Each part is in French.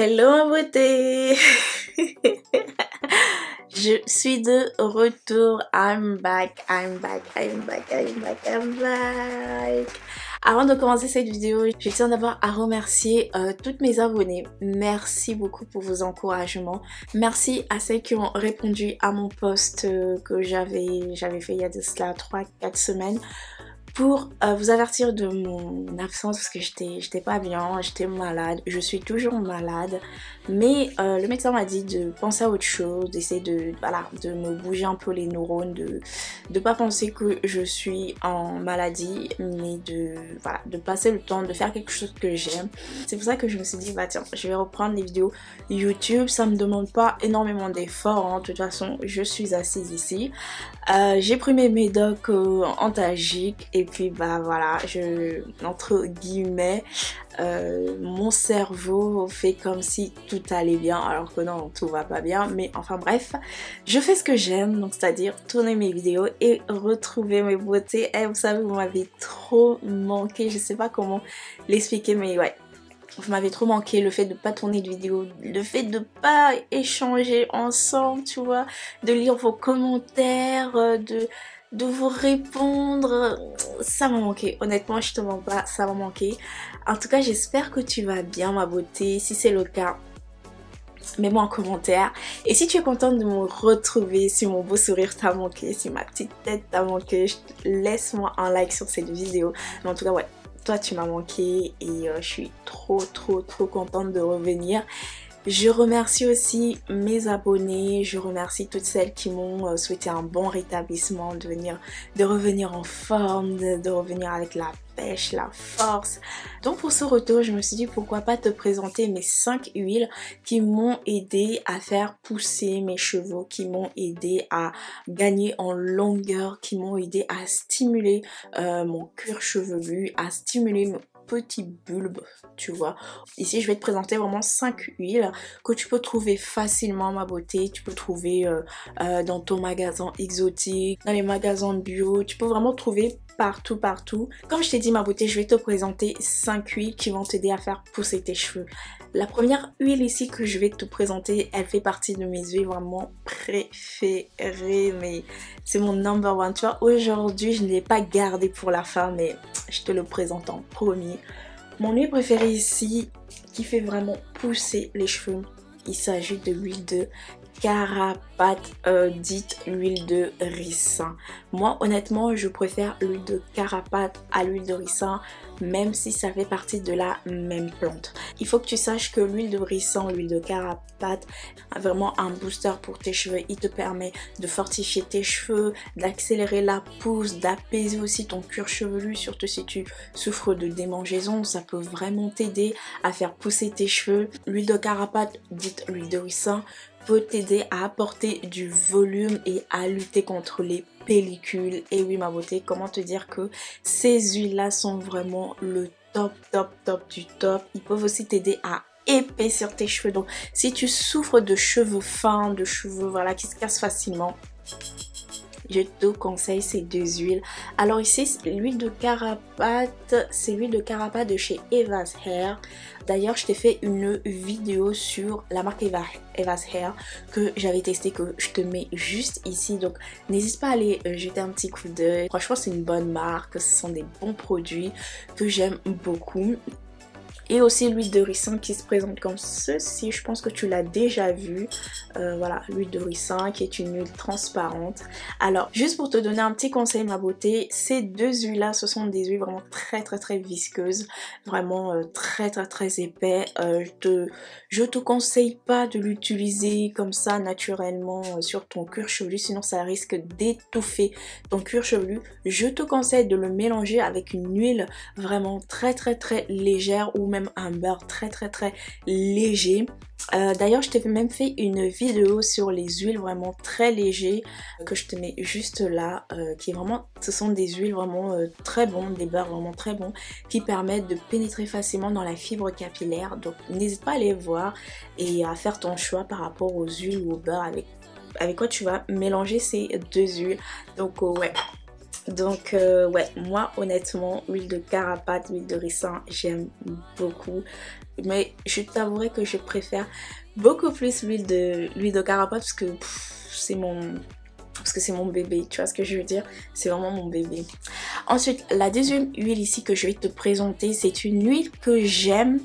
Hello ma beauté. Je suis de retour. I'm back. Avant de commencer cette vidéo, je tiens d'abord à remercier toutes mes abonnées. Merci beaucoup pour vos encouragements. Merci à celles qui ont répondu à mon post que j'avais fait il y a de cela 3-4 semaines. Pour vous avertir de mon absence parce que j'étais pas bien, j'étais malade, je suis toujours malade, mais le médecin m'a dit de penser à autre chose, d'essayer de me bouger un peu les neurones, de pas penser que je suis en maladie, mais de passer le temps de faire quelque chose que j'aime. C'est pour ça que je me suis dit bah tiens, je vais reprendre les vidéos YouTube, ça me demande pas énormément d'efforts, hein. De toute façon je suis assise ici. J'ai pris mes médocs antalgiques et puis bah voilà, entre guillemets, mon cerveau fait comme si tout allait bien alors que non, tout va pas bien, mais enfin bref, je fais ce que j'aime, donc c'est-à-dire tourner mes vidéos et retrouver mes beautés. Vous savez, vous m'avez trop manqué, je sais pas comment l'expliquer, mais ouais. Vous m'avez trop manqué, le fait de pas tourner de vidéo, le fait de pas échanger ensemble, tu vois, de lire vos commentaires, de vous répondre, ça m'a manqué. Honnêtement, je te mens pas, ça m'a manqué. En tout cas, j'espère que tu vas bien ma beauté. Si c'est le cas, mets-moi en commentaire. Et si tu es contente de me retrouver, si mon beau sourire t'a manqué, si ma petite tête t'a manqué, laisse-moi un like sur cette vidéo. Mais en tout cas, ouais. Toi tu m'as manqué et je suis trop contente de revenir. Je remercie aussi mes abonnés, je remercie toutes celles qui m'ont souhaité un bon rétablissement, de revenir en forme, de revenir avec la pêche, la force. Donc pour ce retour, je me suis dit pourquoi pas te présenter mes 5 huiles qui m'ont aidé à faire pousser mes cheveux, qui m'ont aidé à gagner en longueur, qui m'ont aidé à stimuler mon cuir chevelu, à stimuler mon petit bulbe, tu vois. Ici je vais te présenter vraiment 5 huiles que tu peux trouver facilement ma beauté. Tu peux trouver dans ton magasin exotique, dans les magasins bio, tu peux vraiment trouver partout. Comme je t'ai dit ma beauté, je vais te présenter 5 huiles qui vont t'aider à faire pousser tes cheveux. La première huile ici que je vais te présenter, elle fait partie de mes huiles vraiment préférées, mais c'est mon number one. Tu vois, aujourd'hui je ne l'ai pas gardé pour la fin, mais je te le présente en premier. Mon huile préférée ici, qui fait vraiment pousser les cheveux, il s'agit de l'huile de carapate, dite l'huile de ricin. Moi honnêtement je préfère l'huile de carapate à l'huile de ricin, même si ça fait partie de la même plante. Il faut que tu saches que l'huile de ricin, l'huile de carapate a vraiment un booster pour tes cheveux. Il te permet de fortifier tes cheveux, d'accélérer la pousse, d'apaiser aussi ton cuir chevelu, surtout si tu souffres de démangeaison. Ça peut vraiment t'aider à faire pousser tes cheveux. L'huile de carapate, dite l'huile de ricin, peut t'aider à apporter du volume et à lutter contre les pellicules. Et oui ma beauté, comment te dire que ces huiles là sont vraiment le top du top. Ils peuvent aussi t'aider à épaissir tes cheveux. Donc si tu souffres de cheveux fins, de cheveux voilà qui se cassent facilement, je te conseille ces deux huiles. Alors ici l'huile de carapate, c'est l'huile de carapate de chez Eva's Hair. D'ailleurs je t'ai fait une vidéo sur la marque Eva's Hair que j'avais testé, que je te mets juste ici, donc n'hésite pas à aller jeter un petit coup d'œil. Franchement c'est une bonne marque, ce sont des bons produits que j'aime beaucoup. Et aussi l'huile de ricin qui se présente comme ceci, je pense que tu l'as déjà vu. Voilà, l'huile de ricin qui est une huile transparente. Alors, juste pour te donner un petit conseil ma beauté, ces deux huiles là, ce sont des huiles vraiment très visqueuses, vraiment très épais. Je te conseille pas de l'utiliser comme ça naturellement sur ton cuir chevelu, sinon ça risque d'étouffer ton cuir chevelu. Je te conseille de le mélanger avec une huile vraiment très légère, ou même un beurre très léger. D'ailleurs je t'ai même fait une vidéo sur les huiles vraiment très légers que je te mets juste là, qui est vraiment, ce sont des huiles vraiment très bons, des beurres vraiment très bons qui permettent de pénétrer facilement dans la fibre capillaire. Donc n'hésite pas à aller voir et à faire ton choix par rapport aux huiles ou au beurre avec quoi tu vas mélanger ces deux huiles. Donc ouais, Donc ouais, moi honnêtement, huile de carapate, huile de ricin, j'aime beaucoup. Mais je t'avouerai que je préfère beaucoup plus l'huile de carapate parce que c'est mon bébé, tu vois ce que je veux dire? C'est vraiment mon bébé. Ensuite, la deuxième huile ici que je vais te présenter, c'est une huile que j'aime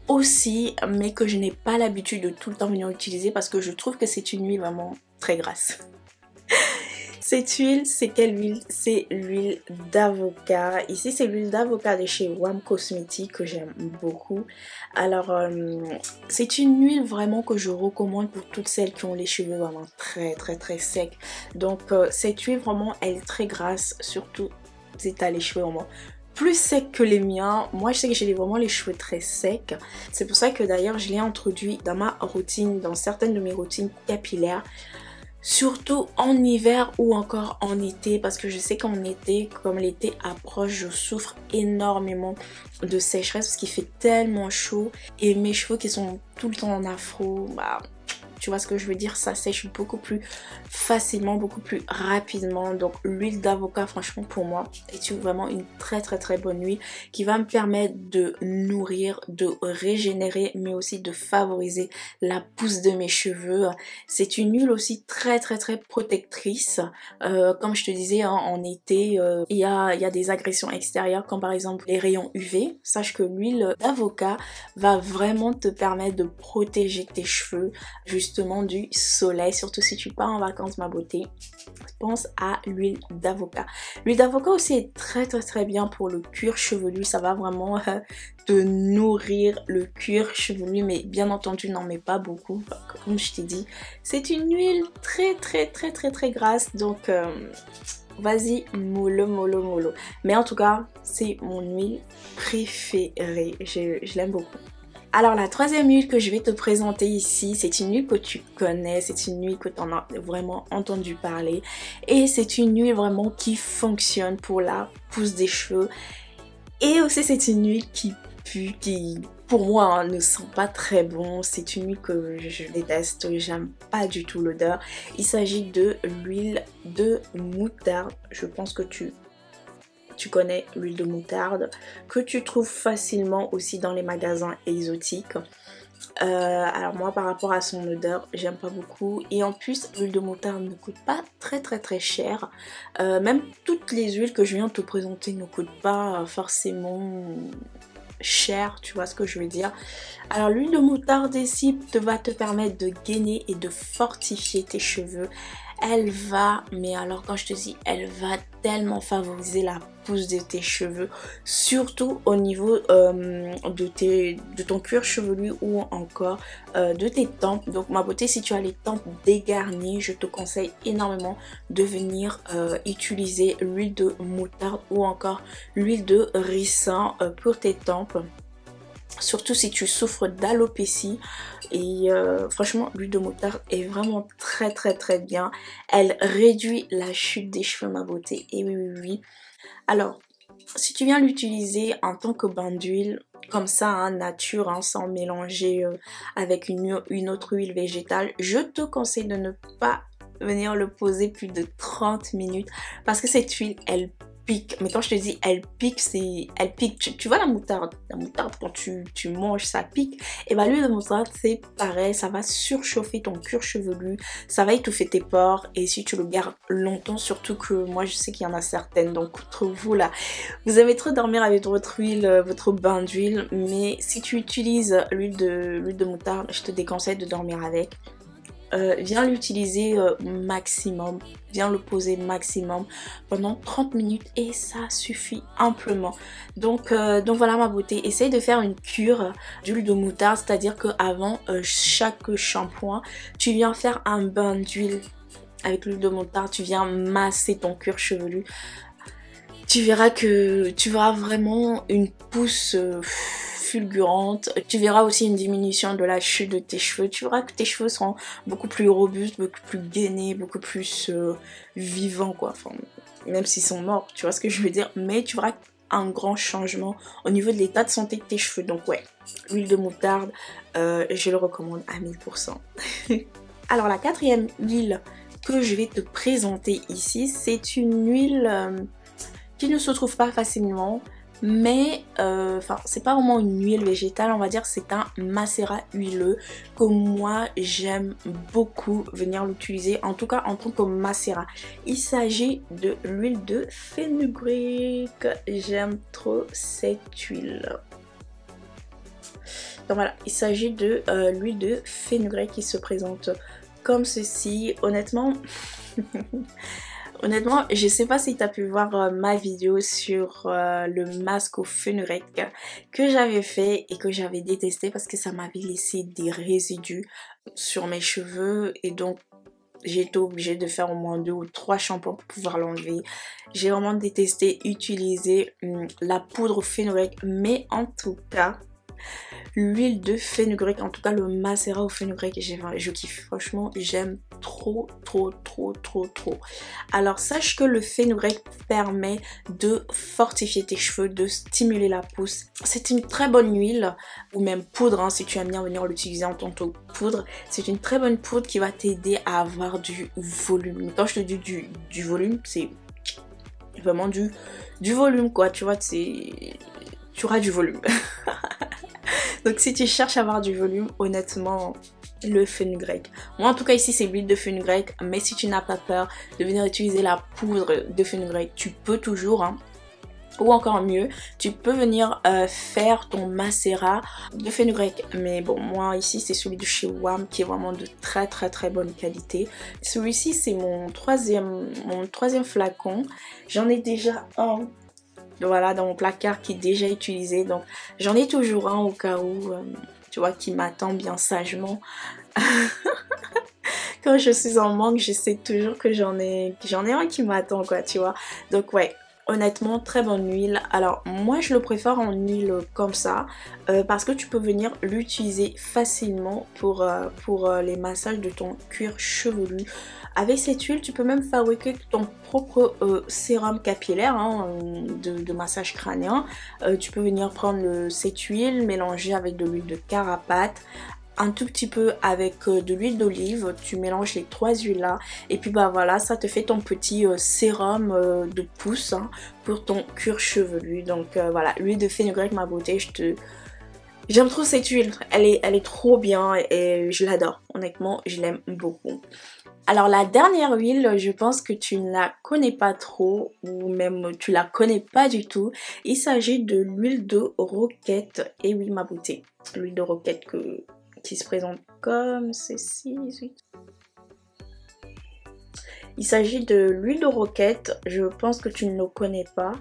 aussi, mais que je n'ai pas l'habitude de tout le temps venir utiliser parce que je trouve que c'est une huile vraiment très grasse. Cette huile, c'est quelle huile? C'est l'huile d'avocat. Ici, c'est l'huile d'avocat de chez WAM Cosmetics que j'aime beaucoup. Alors, c'est une huile vraiment que je recommande pour toutes celles qui ont les cheveux vraiment très très très secs. Donc, cette huile vraiment, elle est très grasse, surtout si tu as les cheveux vraiment plus secs que les miens. Moi, je sais que j'ai vraiment les cheveux très secs. C'est pour ça que d'ailleurs, je l'ai introduit dans ma routine, dans certaines de mes routines capillaires. Surtout en hiver ou encore en été, parce que je sais qu'en été, comme l'été approche, je souffre énormément de sécheresse parce qu'il fait tellement chaud et mes cheveux qui sont tout le temps en afro, bah tu vois ce que je veux dire, ça sèche beaucoup plus facilement, beaucoup plus rapidement. Donc l'huile d'avocat, franchement pour moi, est vraiment une très très très bonne huile qui va me permettre de nourrir, de régénérer, mais aussi de favoriser la pousse de mes cheveux. C'est une huile aussi très très très protectrice. Comme je te disais, hein, en été, il y a des agressions extérieures comme par exemple les rayons UV. Sache que l'huile d'avocat va vraiment te permettre de protéger tes cheveux justement du soleil, surtout si tu pars en vacances ma beauté, pense à l'huile d'avocat. L'huile d'avocat aussi est très très très bien pour le cuir chevelu, ça va vraiment te nourrir le cuir chevelu, mais bien entendu n'en mets pas beaucoup, comme je t'ai dit, c'est une huile très très très très très grasse, donc vas-y, mollo mollo mollo. Mais en tout cas, c'est mon huile préférée, je l'aime beaucoup. Alors la troisième huile que je vais te présenter ici, c'est une huile que tu connais, c'est une huile que tu en as vraiment entendu parler et c'est une huile vraiment qui fonctionne pour la pousse des cheveux et aussi c'est une huile qui pue, qui pour moi hein, ne sent pas très bon, c'est une huile que je déteste, j'aime pas du tout l'odeur. Il s'agit de l'huile de moutarde, je pense que tu connais l'huile de moutarde, que tu trouves facilement aussi dans les magasins exotiques. Alors moi par rapport à son odeur, j'aime pas beaucoup. Et en plus, l'huile de moutarde ne coûte pas très très très cher. Même toutes les huiles que je viens de te présenter ne coûtent pas forcément cher, tu vois ce que je veux dire. Alors l'huile de moutarde ici va te permettre de gainer et de fortifier tes cheveux. Elle va, mais alors quand je te dis, elle va tellement favoriser la pousse de tes cheveux, surtout au niveau de ton cuir chevelu ou encore de tes tempes. Donc ma beauté, si tu as les tempes dégarnies, je te conseille énormément de venir utiliser l'huile de moutarde ou encore l'huile de ricin pour tes tempes. Surtout si tu souffres d'alopécie et franchement l'huile de moutarde est vraiment très très très bien. Elle réduit la chute des cheveux ma beauté et oui oui oui. Alors si tu viens l'utiliser en tant que bain d'huile comme ça hein, nature hein, sans mélanger avec une autre huile végétale, je te conseille de ne pas venir le poser plus de 30 minutes parce que cette huile elle pique, mais quand je te dis elle pique, c'est elle pique, tu vois la moutarde quand tu manges ça pique, et bah l'huile de moutarde c'est pareil, ça va surchauffer ton cuir chevelu, ça va étouffer tes pores et si tu le gardes longtemps, surtout que moi je sais qu'il y en a certaines d'entre vous là, vous aimez trop dormir avec votre huile, votre bain d'huile, mais si tu utilises l'huile de moutarde, je te déconseille de dormir avec. Viens l'utiliser maximum, viens le poser maximum pendant 30 minutes et ça suffit amplement. Donc voilà ma beauté, essaye de faire une cure d'huile de moutarde, c'est-à-dire qu'avant chaque shampoing, tu viens faire un bain d'huile avec l'huile de moutarde, tu viens masser ton cuir chevelu. Tu verras que tu verras vraiment une pousse fulgurante. Tu verras aussi une diminution de la chute de tes cheveux. Tu verras que tes cheveux seront beaucoup plus robustes, beaucoup plus gainés, beaucoup plus vivants quoi. Enfin, même s'ils sont morts, tu vois ce que je veux dire. Mais tu verras un grand changement au niveau de l'état de santé de tes cheveux. Donc ouais, l'huile de moutarde, je le recommande à 1000%. Alors la quatrième huile que je vais te présenter ici, c'est une huile qui ne se trouve pas facilement. Mais enfin c'est pas vraiment une huile végétale, on va dire c'est un macérat huileux que moi j'aime beaucoup venir l'utiliser, en tout cas en tant que macérat. Il s'agit de l'huile de fenugrec, j'aime trop cette huile. Donc voilà, il s'agit de l'huile de fenugrec qui se présente comme ceci. Honnêtement Honnêtement, je sais pas si tu as pu voir ma vidéo sur le masque au fenugrec que j'avais fait et que j'avais détesté parce que ça m'avait laissé des résidus sur mes cheveux et donc j'ai été obligée de faire au moins 2 ou 3 shampoings pour pouvoir l'enlever. J'ai vraiment détesté utiliser la poudre au fenugrec, mais en tout cas l'huile de fenugrec, en tout cas le macérat au fenugrec, je kiffe. Franchement, j'aime trop. Alors sache que le fenugrec permet de fortifier tes cheveux, de stimuler la pousse. C'est une très bonne huile, ou même poudre, hein, si tu aimes bien venir l'utiliser en tant que poudre. C'est une très bonne poudre qui va t'aider à avoir du volume. Quand je te dis du volume, c'est vraiment du volume quoi, tu vois, tu auras du volume. Donc si tu cherches à avoir du volume, honnêtement, le fenugrec. Moi en tout cas ici c'est l'huile de fenugrec, mais si tu n'as pas peur de venir utiliser la poudre de fenugrec, tu peux toujours, hein. Ou encore mieux, tu peux venir faire ton macérat de fenugrec. Mais bon, moi ici c'est celui de chez WAM qui est vraiment de très bonne qualité. Celui-ci c'est mon troisième flacon. J'en ai déjà un. Voilà, dans mon placard qui est déjà utilisé, donc j'en ai toujours un au cas où, tu vois, qui m'attend bien sagement. Quand je suis en manque, je sais toujours que j'en ai un qui m'attend quoi, tu vois. Donc ouais, honnêtement très bonne huile. Alors moi je le préfère en huile comme ça parce que tu peux venir l'utiliser facilement pour les massages de ton cuir chevelu. Avec cette huile, tu peux même fabriquer ton propre sérum capillaire, hein, de massage crânien. Tu peux venir prendre cette huile, mélanger avec de l'huile de carapate, un tout petit peu avec de l'huile d'olive. Tu mélanges les 3 huiles là et puis bah voilà, ça te fait ton petit sérum de pousse, hein, pour ton cuir chevelu. Donc voilà, l'huile de fenugrec ma beauté, j'aime trop cette huile, elle est trop bien et je l'adore. Honnêtement, je l'aime beaucoup. Alors la dernière huile, je pense que tu ne la connais pas trop ou même tu la connais pas du tout. Il s'agit de l'huile de roquette. Et oui ma beauté, l'huile de roquette qui se présente comme ceci. Il s'agit de l'huile de roquette, je pense que tu ne le connais pas.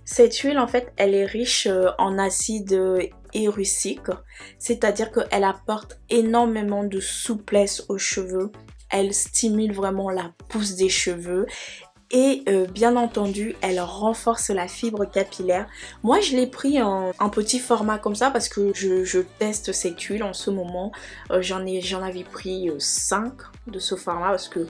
Cette huile en fait elle est riche en acide érucique, c'est-à-dire qu'elle apporte énormément de souplesse aux cheveux. Elle stimule vraiment la pousse des cheveux et bien entendu elle renforce la fibre capillaire. Moi je l'ai pris en petit format comme ça parce que je teste cette huile en ce moment. J'en avais pris 5 de ce format parce que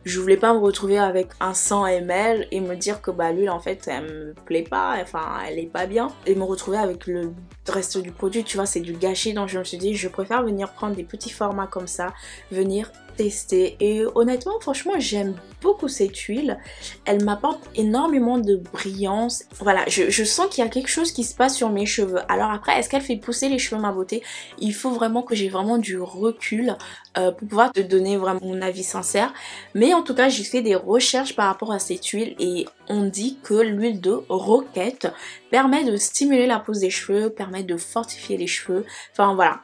je voulais pas me retrouver avec un 100 ml et me dire que bah l'huile en fait elle me plaît pas, enfin elle est pas bien, et me retrouver avec le reste du produit, tu vois, c'est du gâchis. Donc je me suis dit je préfère venir prendre des petits formats comme ça, venir tester. Et honnêtement franchement j'aime beaucoup cette huile, elle m'apporte énormément de brillance. Voilà, je sens qu'il y a quelque chose qui se passe sur mes cheveux. Alors après, est-ce qu'elle fait pousser les cheveux ma beauté? Il faut vraiment que j'ai vraiment du recul pour pouvoir te donner vraiment mon avis sincère. Mais en tout cas j'ai fait des recherches par rapport à cette huile et on dit que l'huile de roquette permet de stimuler la pousse des cheveux, permet de fortifier les cheveux, enfin voilà.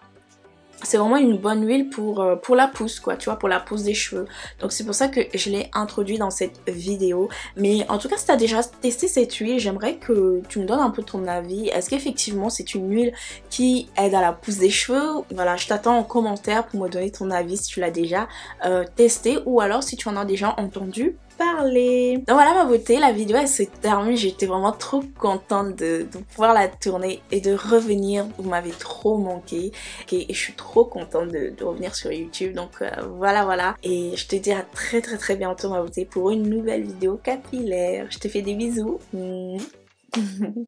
C'est vraiment une bonne huile pour la pousse quoi, tu vois, pour la pousse des cheveux. Donc c'est pour ça que je l'ai introduit dans cette vidéo. Mais en tout cas si tu as déjà testé cette huile, j'aimerais que tu me donnes un peu ton avis. Est-ce qu'effectivement c'est une huile qui aide à la pousse des cheveux? Voilà, je t'attends en commentaire pour me donner ton avis si tu l'as déjà testé ou alors si tu en as déjà entendu parler. Donc voilà ma beauté, la vidéo elle se termine. J'étais vraiment trop contente de pouvoir la tourner et de revenir. Vous m'avez trop manqué et je suis trop contente de revenir sur YouTube. Donc voilà. Et je te dis à très bientôt ma beauté pour une nouvelle vidéo capillaire. Je te fais des bisous.